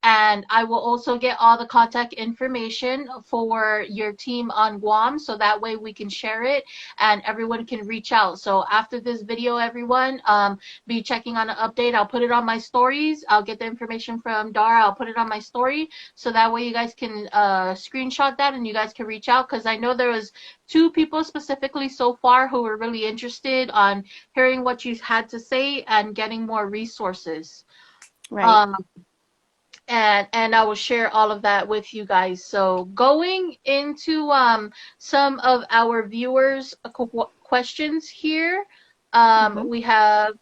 And I will also get all the contact information for your team on Guam, so that way we can share it and everyone can reach out. So after this video, everyone, be checking on an update. I'll put it on my stories. I'll get the information from Dara. I'll put it on my story, so that way you guys can screenshot that and you guys can reach out, because I know there was 2 people specifically so far who were really interested on hearing what you had to say and getting more resources. Right. And I will share all of that with you guys. So going into some of our viewers' questions here, we have,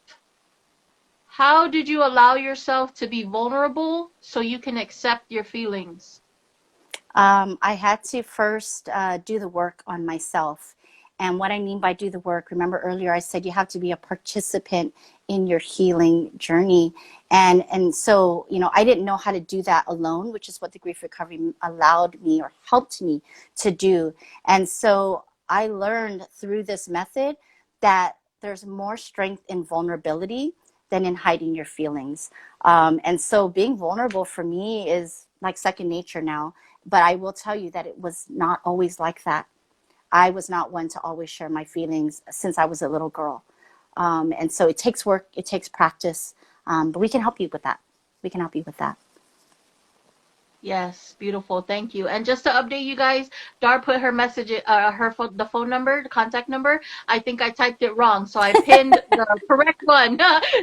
how did you allow yourself to be vulnerable so you can accept your feelings? I had to first do the work on myself. And what I mean by do the work, remember earlier I said you have to be a participant in your healing journey. And so, I didn't know how to do that alone, which is what the grief recovery allowed me or helped me to do. And so I learned through this method that there's more strength in vulnerability than in hiding your feelings. And so being vulnerable for me is like second nature now. But I will tell you that it was not always like that. I was not one to always share my feelings since I was a little girl. And so it takes work, it takes practice, but we can help you with that. We can help you with that. Yes, beautiful. Thank you. And just to update you guys, Dar put her message, the phone number, the contact number. I think I typed it wrong, so I pinned the correct one,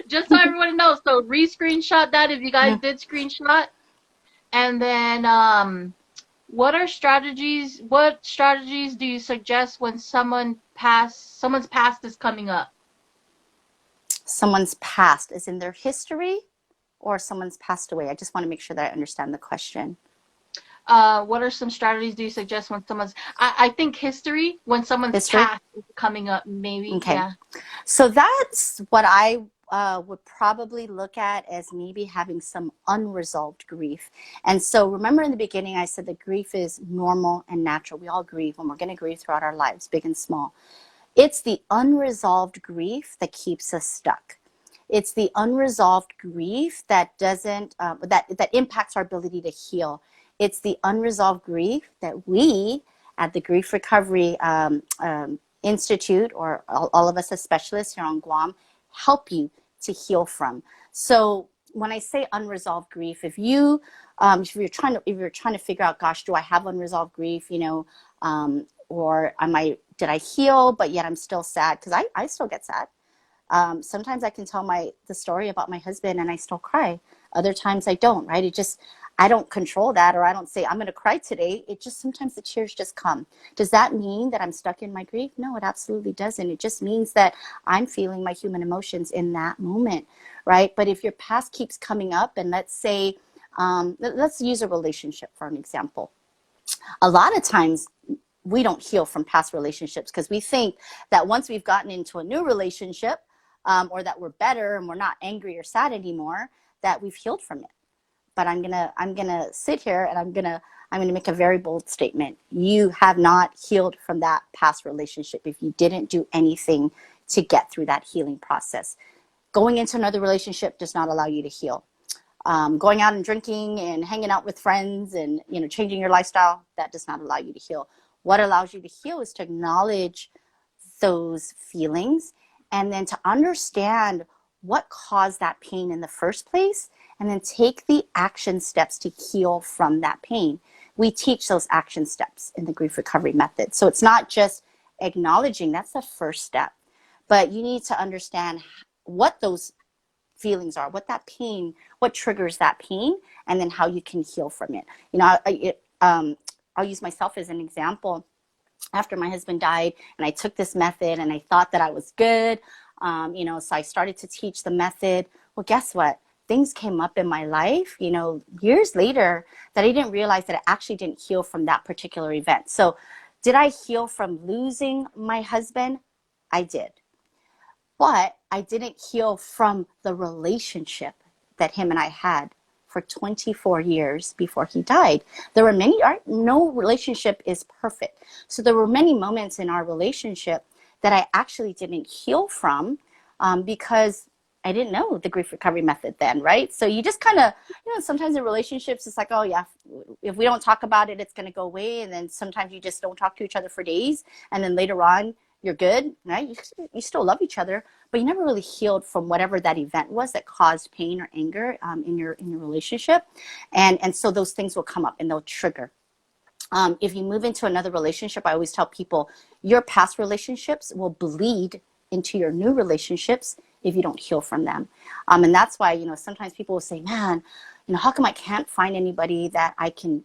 just so everyone knows. So re-screenshot that if you guys did screenshot. And then, what strategies do you suggest when someone's past is coming up? Someone's past, is in their history, or someone's passed away? I just want to make sure that I understand the question. What are some strategies do you suggest when I think history, when someone's past is coming up, maybe. Okay. Yeah. So that's what I would probably look at as maybe having some unresolved grief. And so remember in the beginning, I said that grief is normal and natural. We all grieve, and we're going to grieve throughout our lives, big and small. It's the unresolved grief that keeps us stuck. It's the unresolved grief that doesn't, that impacts our ability to heal. It's the unresolved grief that we at the Grief Recovery Institute, or all of us as specialists here on Guam, help you to heal from. So when I say unresolved grief, if you're trying to figure out, gosh, do I have unresolved grief, or did I heal, but yet I'm still sad? Because I still get sad. Sometimes I can tell the story about my husband and I still cry. Other times I don't, right? I don't control that, or I don't say, I'm going to cry today. Sometimes the tears just come. Does that mean that I'm stuck in my grief? No, it absolutely doesn't. It just means that I'm feeling my human emotions in that moment, right? But if your past keeps coming up, and let's say, let's use a relationship for an example. A lot of times we don't heal from past relationships because we think that once we've gotten into a new relationship, or that we're better and we're not angry or sad anymore, that we've healed from it. But I'm gonna sit here and I'm gonna make a very bold statement. You have not healed from that past relationship if you didn't do anything to get through that healing process. Going into another relationship does not allow you to heal. Going out and drinking and hanging out with friends and changing your lifestyle, that does not allow you to heal. What allows you to heal is to acknowledge those feelings and then to understand what caused that pain in the first place, and then take the action steps to heal from that pain. We teach those action steps in the grief recovery method. So it's not just acknowledging, that's the first step, but you need to understand what those feelings are, what that pain, what triggers that pain, and then how you can heal from it. You know, I'll use myself as an example. After my husband died, and I took this method, and I thought that I was good, so I started to teach the method. Well, guess what? Things came up in my life, years later, that I didn't realize that I actually didn't heal from that particular event. So did I heal from losing my husband? I did. But I didn't heal from the relationship that him and I had for 24 years before he died. There were no relationship is perfect. So there were many moments in our relationship that I actually didn't heal from because I didn't know the grief recovery method then, right? So you just kind of, sometimes in relationships, it's like, oh yeah, if we don't talk about it, it's going to go away. And then sometimes you just don't talk to each other for days. And then later on, you're good, right? You still love each other, but you never really healed from whatever that event was that caused pain or anger in your relationship. And so those things will come up and they'll trigger. If you move into another relationship, I always tell people your past relationships will bleed into your new relationships if you don't heal from them. And that's why, sometimes people will say, man, how come I can't find anybody that I can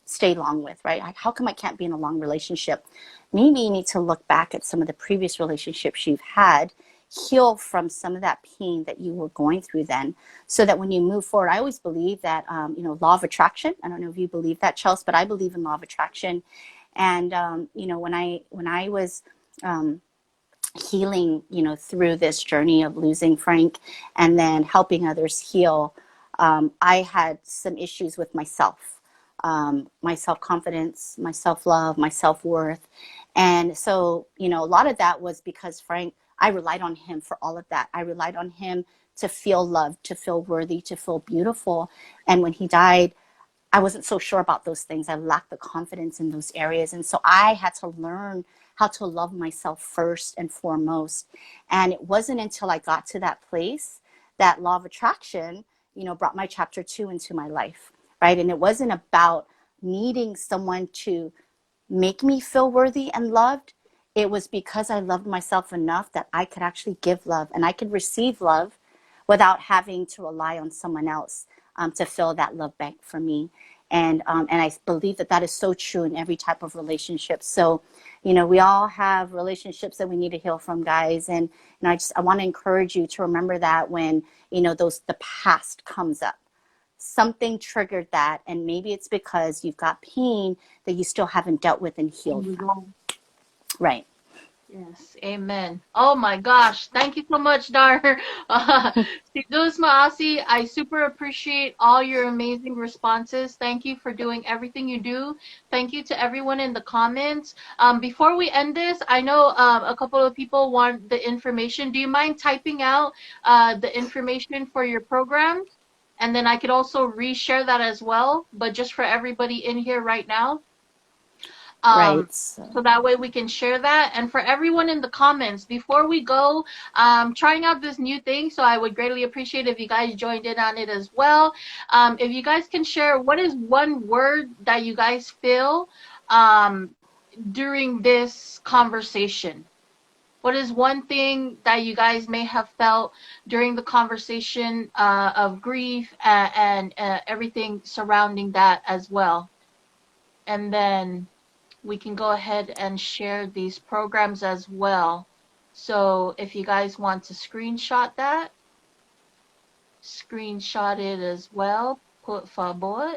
stay long with, right? How come I can't be in a long relationship? Maybe you need to look back at some of the previous relationships you've had, heal from some of that pain that you were going through then, so that when you move forward, I always believe that, law of attraction. I don't know if you believe that, Chelsea, but I believe in law of attraction. And, when I was healing, through this journey of losing Frank and then helping others heal, I had some issues with myself, my self-confidence, my self-love, my self-worth. And so, a lot of that was because Frank, I relied on him for all of that. I relied on him to feel loved, to feel worthy, to feel beautiful. And when he died, I wasn't so sure about those things. I lacked the confidence in those areas. And so I had to learn how to love myself first and foremost. And it wasn't until I got to that place that law of attraction, brought my chapter 2 into my life, right? And it wasn't about needing someone to make me feel worthy and loved. It was because I loved myself enough that I could actually give love and I could receive love without having to rely on someone else to fill that love bank for me. And I believe that is so true in every type of relationship. So, we all have relationships that we need to heal from, guys. And I want to encourage you to remember that when, the past comes up. Something triggered that, and maybe it's because you've got pain that you still haven't dealt with and healed from. Right. Yes, amen. Oh my gosh, thank you so much, Dar. Sidus Maasi, I super appreciate all your amazing responses. Thank you for doing everything you do. Thank you to everyone in the comments. Before we end this, I know a couple of people want the information. Do you mind typing out the information for your program? And then I could also reshare that as well, but just for everybody in here right now. Right. So that way we can share that. And for everyone in the comments, before we go, trying out this new thing, so I would greatly appreciate if you guys joined in on it as well. If you guys can share, what is one word that you guys feel during this conversation? What is one thing that you guys may have felt during the conversation of grief and everything surrounding that as well? And then we can go ahead and share these programs as well. So if you guys want to screenshot that, screenshot it as well. Por favor.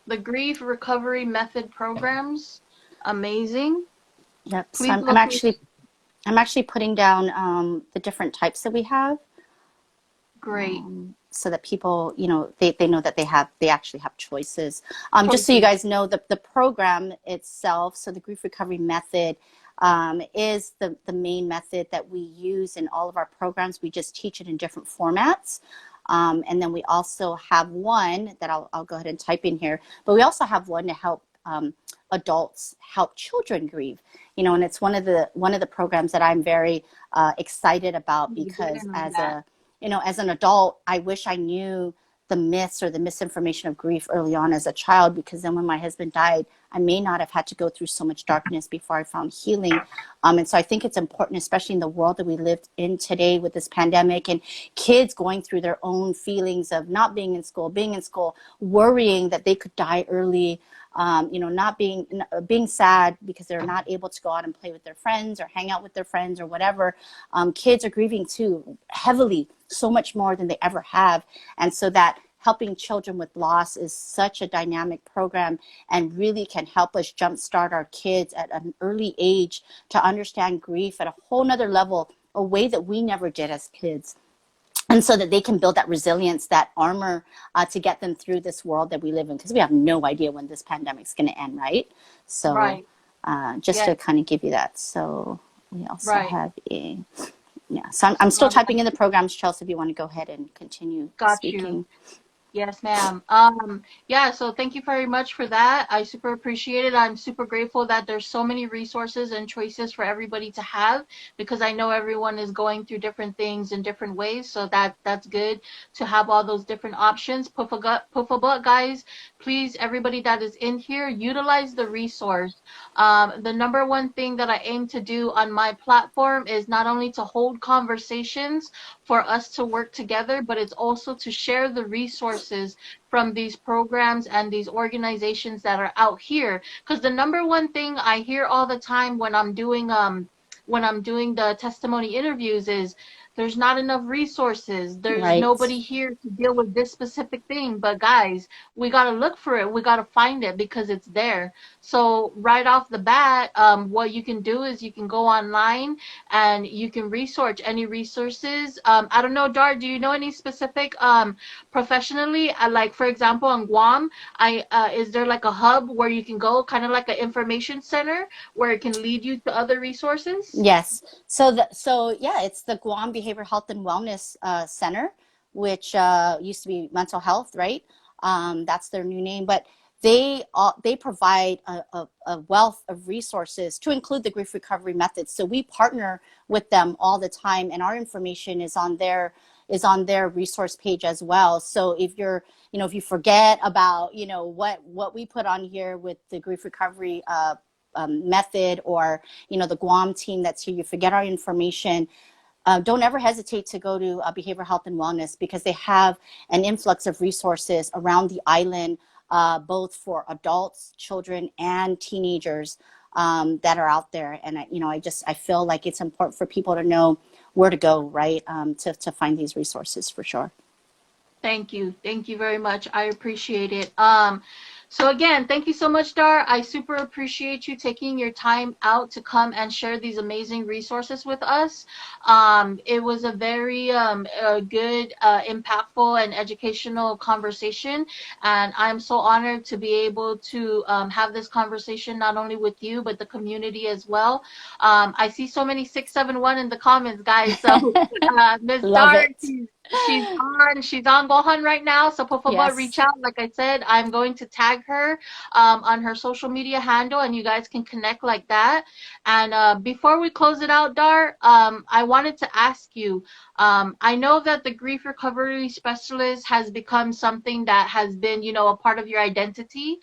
The Grief Recovery Method programs, amazing. Yep. So I'm actually putting down the different types that we have. Great. So that people, they know that they actually have choices. Just so you guys know, the program itself, so the Grief Recovery Method is the main method that we use in all of our programs. We just teach it in different formats. And then we also have one that I'll go ahead and type in here, but we also have one to help adults help children grieve, and it's one of the programs that I'm very excited about, You get because in on as that. as an adult, I wish I knew the myths or the misinformation of grief early on as a child, because then when my husband died, I may not have had to go through so much darkness before I found healing. And so I think it's important, especially in the world that we live in today with this pandemic and kids going through their own feelings of not being in school, being in school, worrying that they could die early, not being sad because they're not able to go out and play with their friends or hang out with their friends or whatever. Kids are grieving too, heavily, so much more than they ever have. And so that helping children with loss is such a dynamic program and really can help us jumpstart our kids at an early age to understand grief at a whole nother level, a way that we never did as kids. And so that they can build that resilience, that armor, to get them through this world that we live in, because we have no idea when this pandemic is going to end, right? So Right. just to Yes. kind of give you that. So we also Right. have yeah. So I'm still typing in the programs, Chelsea, if you want to go ahead and continue Got you. speaking. Yes, ma'am. Yeah, so thank you very much for that. I super appreciate it. I'm super grateful that there's so many resources and choices for everybody to have, because I know everyone is going through different things in different ways. So that's good to have all those different options. Puffa guys, please, everybody that is in here, utilize the resource. The number one thing that I aim to do on my platform is not only to hold conversations for us to work together, but it's also to share the resources from these programs and these organizations that are out here. Because the number one thing I hear all the time when I'm doing the testimony interviews is there's not enough resources. There's Right. nobody here to deal with this specific thing. But guys, we got to look for it. We got to find it because it's there. So right off the bat, what you can do is you can go online and you can research any resources. I don't know, Dar, do you know any specific professionally? Like for example, on Guam, I is there like a hub where you can go, kind of like an information center where it can lead you to other resources? Yes. So yeah, it's the Guam Behavioral Health and Wellness Center, which used to be mental health, right? That's their new name, but they provide a wealth of resources to include the grief recovery methods. So we partner with them all the time, and our information is on their resource page as well. So if you forget about what we put on here with the grief recovery method, or the Guam team that's here, you forget our information, don't ever hesitate to go to Behavioral Health and Wellness, because they have an influx of resources around the island, both for adults, children, and teenagers, that are out there. And I feel like it's important for people to know where to go, right, to find these resources for sure. Thank you. Thank you very much. I appreciate it. So again, thank you so much, Dar. I super appreciate you taking your time out to come and share these amazing resources with us. It was a very good, impactful, and educational conversation, and I'm so honored to be able to have this conversation not only with you but the community as well. I see so many 671 in the comments, guys. So Miss Love Dar, it. she's on Guahan right now. So Pofaba, reach Yes. out. Like I said, I'm going to tag her on her social media handle, and you guys can connect like that. And before we close it out, Dar, I wanted to ask you. I know that the grief recovery specialist has become something that has been, a part of your identity.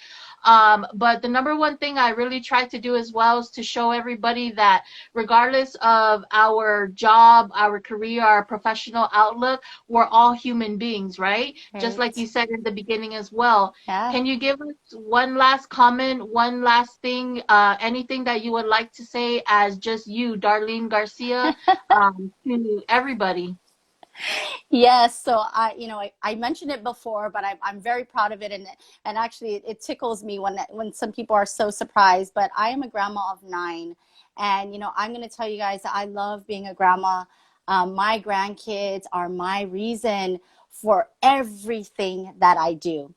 But the number one thing I really try to do as well is to show everybody that regardless of our job, our career, our professional outlook, we're all human beings, right? Just like Right. you said in the beginning as well. Yeah. Can you give us one last comment, one last thing, anything that you would like to say as just you, Darlene Garcia, to everybody? Yes, so I mentioned it before, but I'm very proud of it, and actually it tickles me when some people are so surprised. But I am a grandma of 9, and I'm going to tell you guys that I love being a grandma. My grandkids are my reason for everything that I do.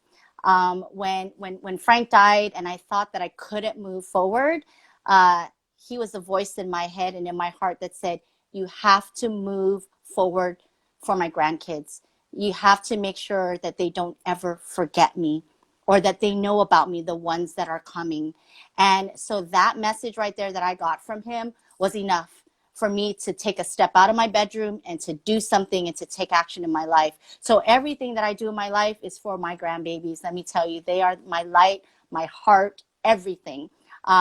When Frank died, and I thought that I couldn't move forward, uh, he was the voice in my head and in my heart that said, "You have to move forward for my grandkids. you have to make sure that they don't ever forget me, or that they know about me, the ones that are coming. And so that message right there that I got from him was enough for me to take a step out of my bedroom and to do something and to take action in my life. So everything that I do in my life is for my grandbabies. Let me tell you, they are my light, my heart, everything.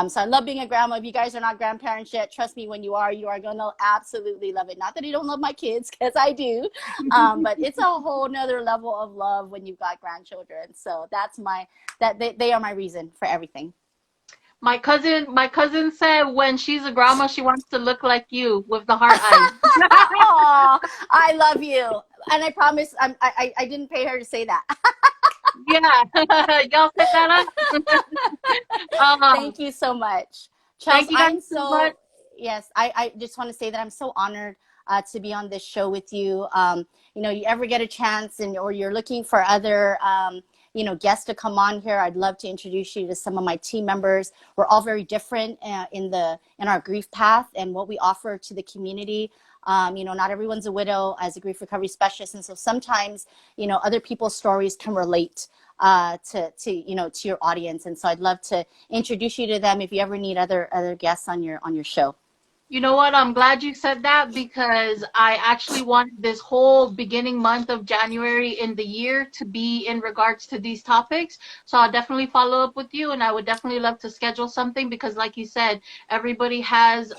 So I love being a grandma. If you guys are not grandparents yet, trust me, when you are going to absolutely love it. Not that I don't love my kids, because I do, but it's a whole nother level of love when you've got grandchildren. So that's they are my reason for everything. My cousin said when she's a grandma, she wants to look like you with the heart eyes. Aw, I love you. And I promise I didn't pay her to say that. Yeah, y'all set that up. Um, Thank you so much. Chels, thank you guys I'm so much. so, yes, I just want to say that I'm so honored to be on this show with you. You ever get a chance or you're looking for other, guests to come on here, I'd love to introduce you to some of my team members. We're all very different in our grief path and what we offer to the community. Not everyone's a widow as a grief recovery specialist. And so sometimes, other people's stories can relate to your audience. And so I'd love to introduce you to them if you ever need other guests on your show. You know what? I'm glad you said that because I actually wanted this whole beginning month of January in the year to be in regards to these topics. So I'll definitely follow up with you, and I would definitely love to schedule something because, like you said, everybody has,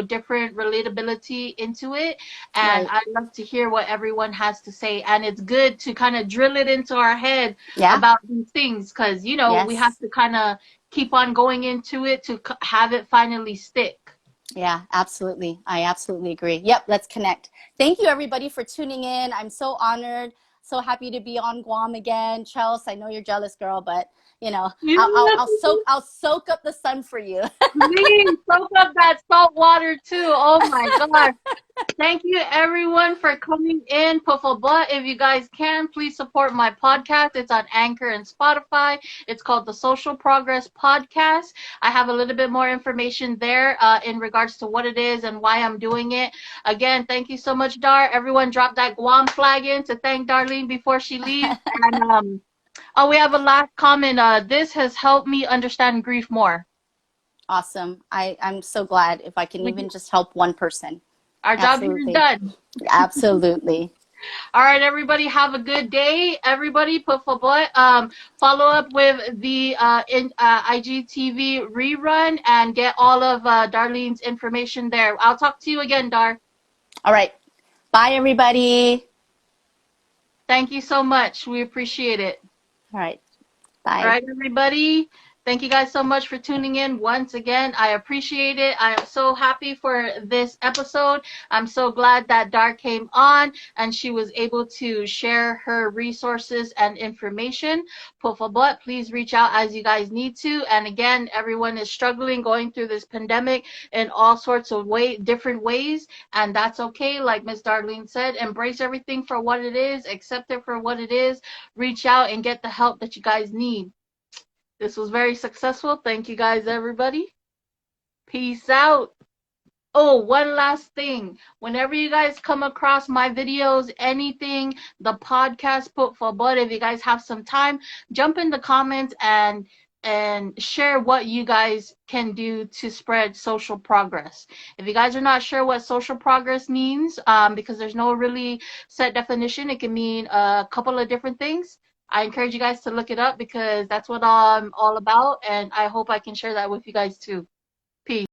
different relatability into it, and Right. I'd love to hear what everyone has to say. And it's good to kind of drill it into our head Yeah. about these things because, we have Yes. to kind of keep on going into it to have it finally stick. Yeah, absolutely. I absolutely agree. Yep, let's connect. Thank you, everybody, for tuning in. I'm so honored, so happy to be on Guam again. Chelsea, I know you're jealous, girl, but I'll soak up the sun for you. Please soak up that salt water too. Oh my gosh. Thank you everyone for coming in. Puffa, if you guys can, please support my podcast. It's on Anchor and Spotify. It's called the Social Progress Podcast. I have a little bit more information there in regards to what it is and why I'm doing it. Again, thank you so much, Dar. Everyone drop that Guam flag in to thank Darlene before she leaves. And we have a last comment. This has helped me understand grief more. Awesome. I'm so glad if I can We, even just help one person. our job here is Absolutely. done. Absolutely. All right, everybody, have a good day. Everybody, put for boy. Follow up with the IGTV rerun and get all of Darlene's information there. I'll talk to you again, Dar. All right. Bye, everybody. Thank you so much. We appreciate it. All right. All Bye. right, everybody. Thank you guys so much for tuning in once again. I appreciate it. I am so happy for this episode. I'm so glad that Dar came on and she was able to share her resources and information. But please reach out as you guys need to. And again, everyone is struggling going through this pandemic in all sorts of different ways. And that's okay. Like Miss Darlene said, embrace everything for what it is, accept it for what it is, reach out and get the help that you guys need. This was very successful. Thank you guys, everybody. Peace out. Oh, one last thing. Whenever you guys come across my videos, anything, the podcast put for but if you guys have some time, jump in the comments and share what you guys can do to spread social progress. If you guys are not sure what social progress means, because there's no really set definition, it can mean a couple of different things. I encourage you guys to look it up because that's what I'm all about, and I hope I can share that with you guys too. Peace.